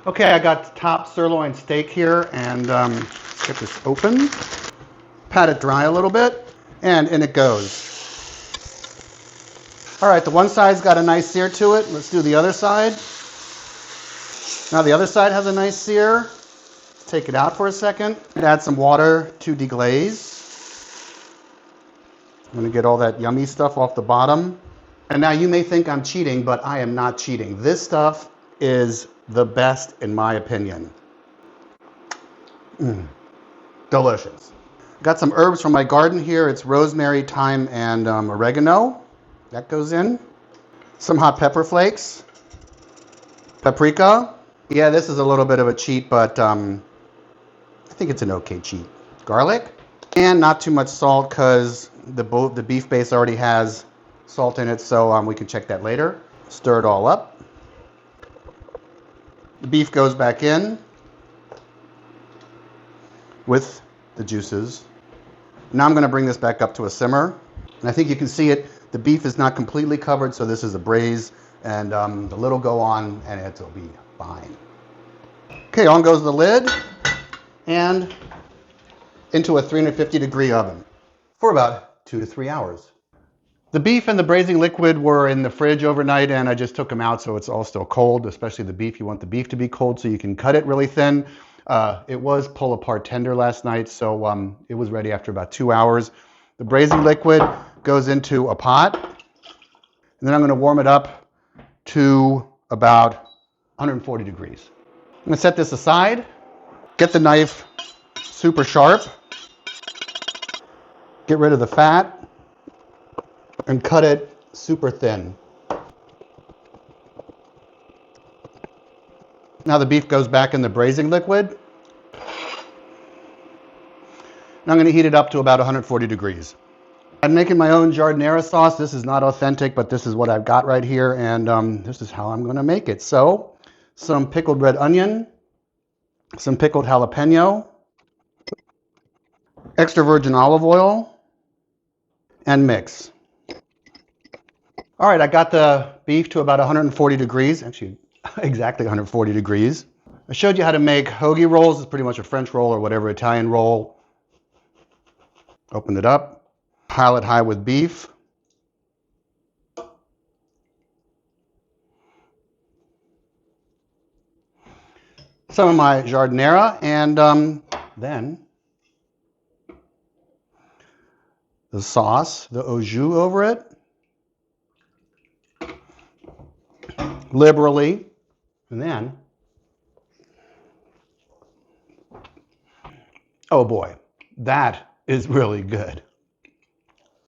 Okay, I got top sirloin steak here, and let's get this open. Pat it dry a little bit, and in it goes. All right, the one side's got a nice sear to it. Let's do the other side. Now the other side has a nice sear. Let's take it out for a second. Add some water to deglaze. I'm gonna get all that yummy stuff off the bottom. And now you may think I'm cheating, but I am not cheating. This stuff is the best in my opinion. Delicious. Got some herbs from my garden here. It's rosemary, thyme, and oregano. That goes in. Some hot pepper flakes. Paprika. Yeah, this is a little bit of a cheat, but I think it's an okay cheat. Garlic. And not too much salt because the beef base already has salt in it, so we can check that later. Stir it all up. The beef goes back in with the juices. Now I'm going to bring this back up to a simmer. And I think you can see it. The beef is not completely covered, so this is a braise. And the lid will go on, and it'll be fine. Okay, on goes the lid. And into a 350-degree oven for about 2 to 3 hours. The beef and the braising liquid were in the fridge overnight, and I just took them out so it's all still cold, especially the beef. You want the beef to be cold so you can cut it really thin. It was pull apart tender last night, so it was ready after about 2 hours. The braising liquid goes into a pot, and then I'm going to warm it up to about 140 degrees. I'm going to set this aside, get the knife super sharp, get rid of the fat, and cut it super thin. Now the beef goes back in the braising liquid. Now I'm going to heat it up to about 140 degrees. I'm making my own giardiniera sauce. This is not authentic, but this is what I've got right here, and this is how I'm going to make it. So, some pickled red onion, some pickled jalapeno, extra virgin olive oil, and mix. All right, I got the beef to about 140 degrees, actually exactly 140 degrees. I showed you how to make hoagie rolls. It's pretty much a French roll or whatever Italian roll. Open it up, pile it high with beef. Some of my giardiniera, and then the sauce, the au jus over it. Liberally, and then, oh boy, that is really good.